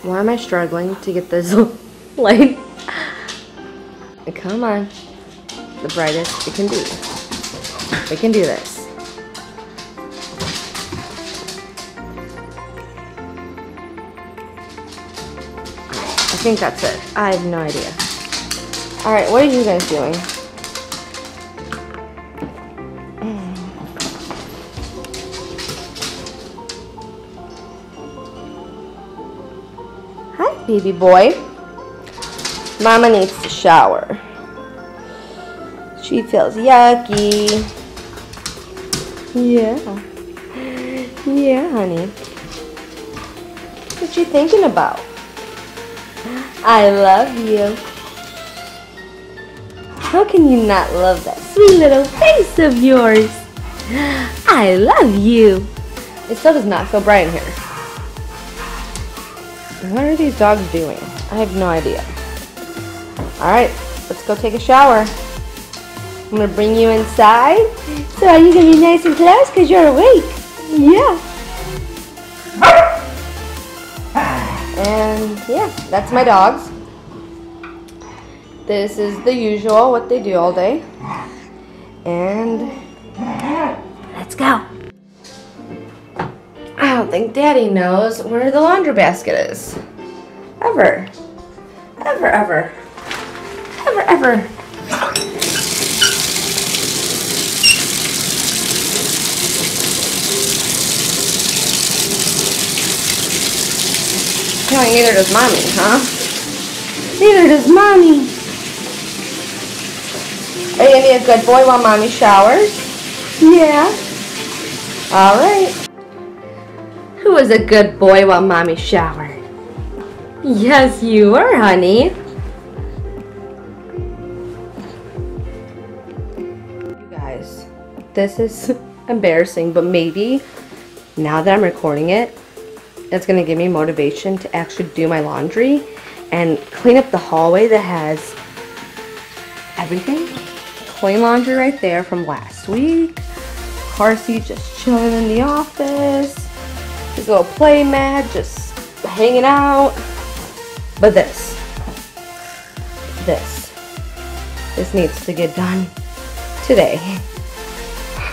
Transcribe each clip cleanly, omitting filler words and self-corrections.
Why am I struggling to get this light? Come on. The brightest we can do. We can do this. I think that's it. I have no idea. Alright, what are you guys doing? Hi, baby boy. Mama needs to shower. She feels yucky. Yeah. Yeah, honey. What you thinking about? I love you. How can you not love that sweet little face of yours? I love you. It still does not feel bright in here. What are these dogs doing? I have no idea. Alright, let's go take a shower. I'm going to bring you inside. So are you going to be nice and close because you're awake? Yeah. And yeah, that's my dogs. This is the usual, what they do all day. And let's go. I don't think Daddy knows where the laundry basket is. Ever. Ever, ever. Ever, ever. Apparently neither does Mommy, huh? Neither does Mommy. Are you going to be a good boy while Mommy showers? Yeah. Alright. Who is a good boy while Mommy showered? Yes, you are, honey. You guys, this is embarrassing, but maybe now that I'm recording it, it's going to give me motivation to actually do my laundry and clean up the hallway that has everything. Clean laundry right there from last week. Carsey just chilling in the office. His little play mat just hanging out. But this needs to get done today.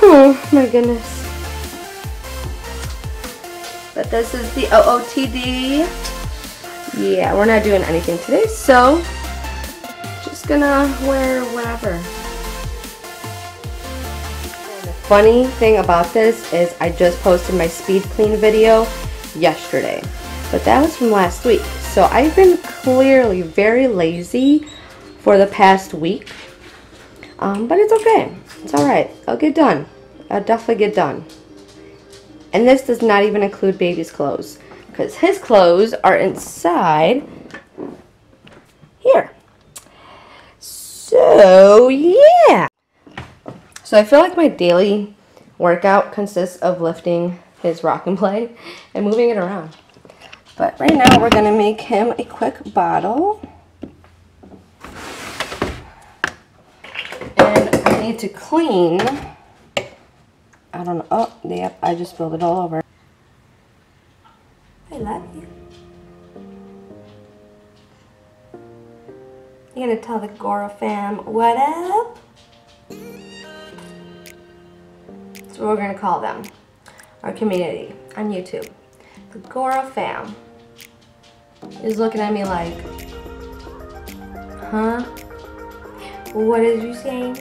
Oh my goodness. But this is the OOTD. Yeah, we're not doing anything today, so just gonna wear whatever. And the funny thing about this is I just posted my speed clean video yesterday, but that was from last week. So I've been clearly very lazy for the past week, but it's okay. It's alright. I'll get done. I'll definitely get done. And this does not even include baby's clothes, because his clothes are inside here. So, yeah. So I feel like my daily workout consists of lifting his rock and play and moving it around. But right now we're going to make him a quick bottle. And I need to clean. I don't know. Oh, yep, I just spilled it all over. I love you. You're gonna tell the Gora fam what up? That's what we're gonna call them. Our community on YouTube. The Gora fam is looking at me like, huh? What did you say?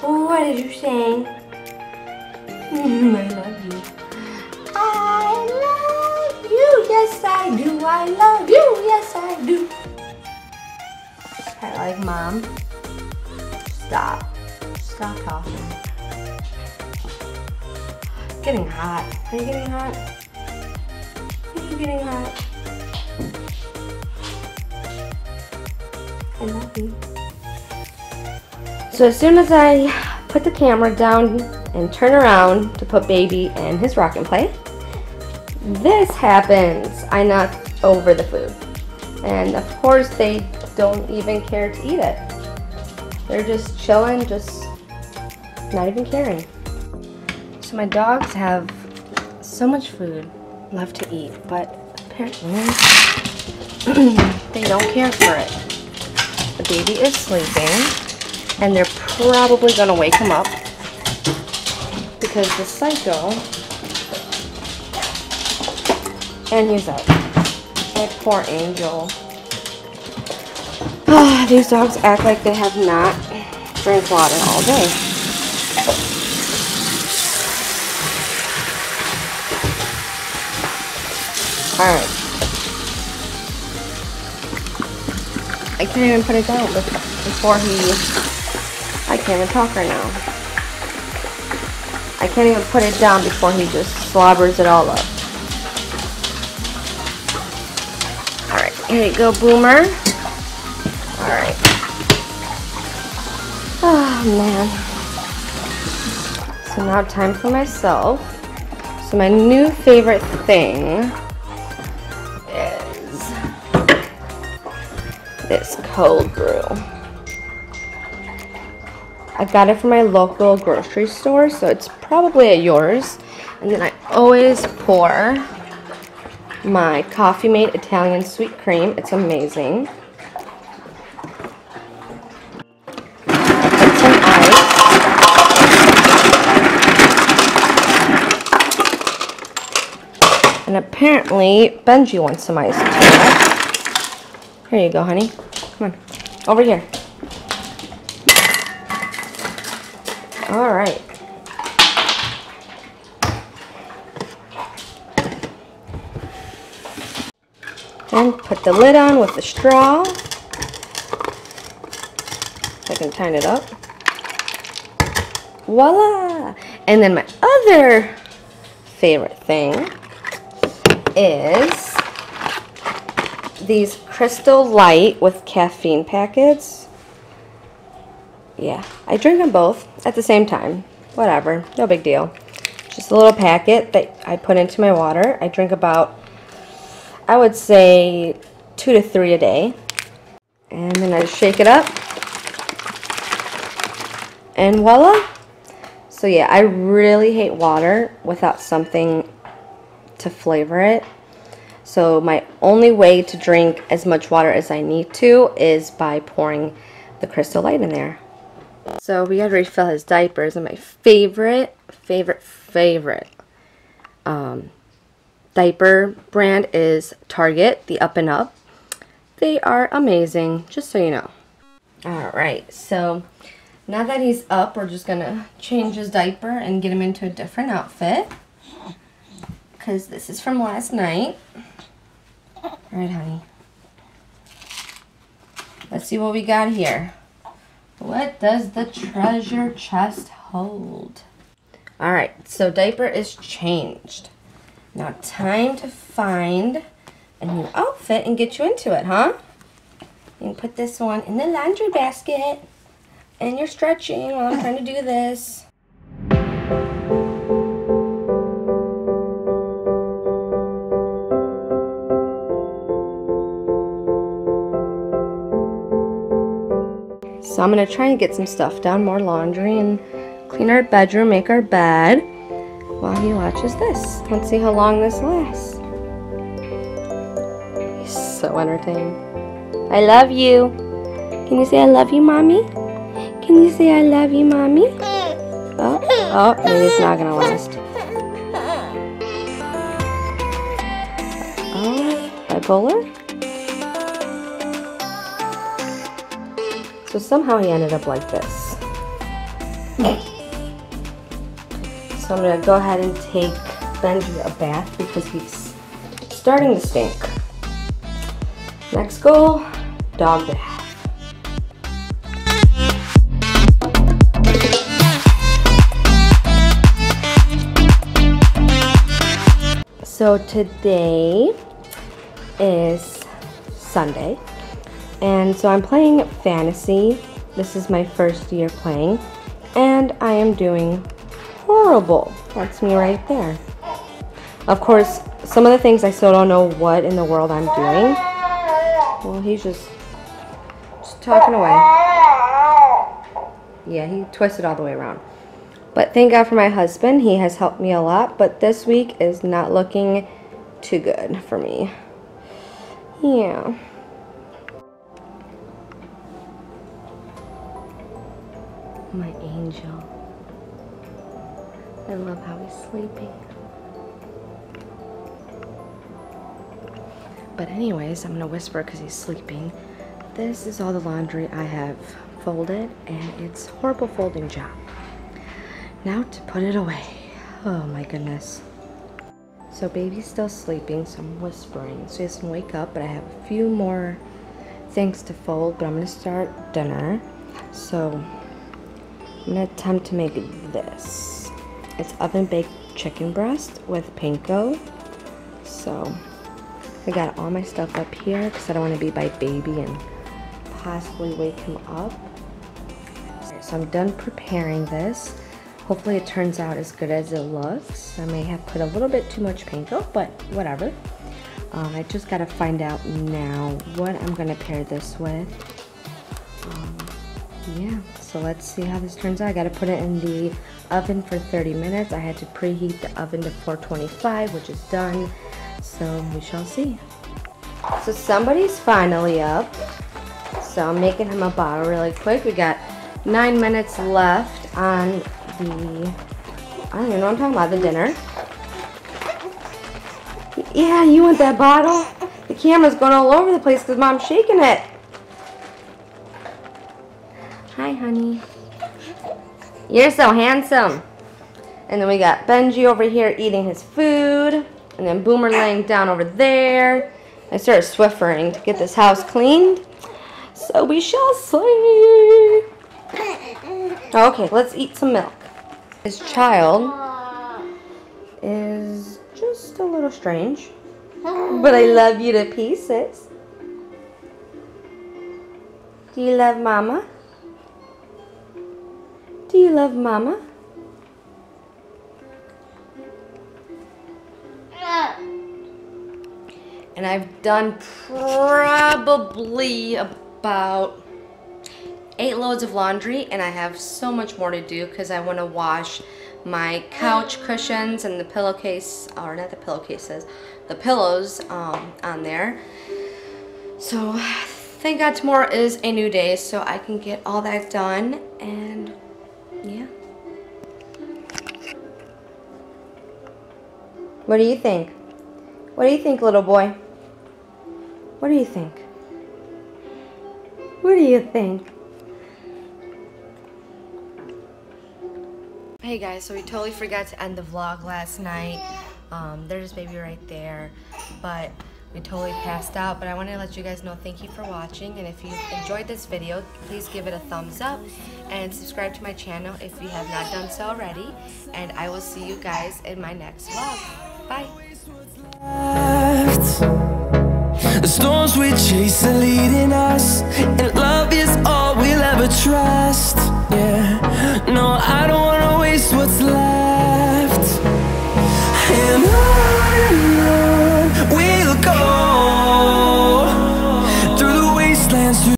What did you say? I love you. I love you. Yes, I do. I love you. Yes, I do. Okay, like, Mom, stop. Stop talking. It's getting hot. Are you getting hot? Are you getting hot? I love you. So as soon as I put the camera down and turn around to put baby in his rock and play, this happens. I knock over the food. And of course they don't even care to eat it. They're just chilling, just not even caring. So my dogs have so much food left to eat, but apparently They don't care for it. The baby is sleeping, and they're probably gonna wake him up because the psycho, and he's out. My poor angel. These dogs act like they have not drank water all day. Alright. I can't even put it down before I can't even talk right now. I can't even put it down before he just slobbers it all up. Alright, here you go, Boomer. Alright. Oh, man. So now time for myself. So my new favorite thing is this cold brew. I got it from my local grocery store, so it's probably at yours. And then I always pour my Coffee Mate Italian sweet cream. It's amazing. Put some ice. And apparently Benji wants some ice too. Here you go, honey. Come on, over here. All right. And put the lid on with the straw. If I can turn it up. Voila! And then my other favorite thing is these Crystal Light with caffeine packets. Yeah, I drink them both at the same time. Whatever, no big deal. Just a little packet that I put into my water. I drink about, I would say, 2 to 3 a day. And then I just shake it up. And voila. So yeah, I really hate water without something to flavor it. So my only way to drink as much water as I need to is by pouring the Crystal Light in there. So we gotta refill his diapers, and my favorite diaper brand is Target, the Up and Up. They are amazing, just so you know. Alright, so now that he's up, we're just gonna change his diaper and get him into a different outfit, because this is from last night. Alright, honey. Let's see what we got here. What does the treasure chest hold? Alright, so diaper is changed. Now time to find a new outfit and get you into it, huh? You can put this one in the laundry basket. And you're stretching while I'm trying to do this. So I'm going to try and get some stuff done, more laundry, and clean our bedroom, make our bed, while he watches this. Let's see how long this lasts. He's so entertained. I love you. Can you say I love you, Mommy? Can you say I love you, Mommy? Oh, maybe it's not going to last. Oh, bipolar? So somehow he ended up like this. So I'm going to go ahead and take Benji a bath because he's starting to stink. Next goal, dog bath. So today is Sunday, and so I'm playing fantasy. This is my first year playing, and I am doing horrible. That's me right there. Of course, some of the things I still don't know what in the world I'm doing. Well, he's just talking away. Yeah, he twisted all the way around. But thank God for my husband. He has helped me a lot, but this week is not looking too good for me. Yeah. My angel. I love how he's sleeping. But anyways, I'm gonna whisper because he's sleeping. This is all the laundry I have folded, and it's a horrible folding job. Now to put it away. Oh my goodness. So baby's still sleeping, so I'm whispering so he doesn't wake up, but I have a few more things to fold, but I'm gonna start dinner. So I'm gonna attempt to make this. It's oven baked chicken breast with panko. So I got all my stuff up here because I don't want to be by baby and possibly wake him up. So I'm done preparing this. Hopefully it turns out as good as it looks. I may have put a little bit too much panko, but whatever. I just gotta find out now what I'm gonna pair this with. Yeah, so let's see how this turns out. I gotta put it in the oven for 30 minutes. I had to preheat the oven to 425, which is done. So we shall see. So somebody's finally up. So I'm making him a bottle really quick. We got 9 minutes left on the, I don't even know what I'm talking about, the dinner. Yeah, you want that bottle? The camera's going all over the place because Mom's shaking it. Hi, honey. You're so handsome. And then we got Benji over here eating his food. And then Boomer laying down over there. I started swiffering to get this house cleaned. So we shall see. Okay, let's eat some milk. This child is just a little strange. But I love you to pieces. Do you love Mama? Do you love Mama? And I've done probably about 8 loads of laundry, and I have so much more to do because I want to wash my couch cushions and the pillowcase, or not the pillowcases, the pillows on there. So thank God tomorrow is a new day, so I can get all that done. And yeah. What do you think? What do you think, little boy? What do you think? What do you think? Hey guys, so we totally forgot to end the vlog last night. There's baby right there, but we totally passed out. But I want to let you guys know thank you for watching, and if you enjoyed this video, please give it a thumbs up and subscribe to my channel if you have not done so already. And I will see you guys in my next vlog. Bye. The storms we chase are leading us, and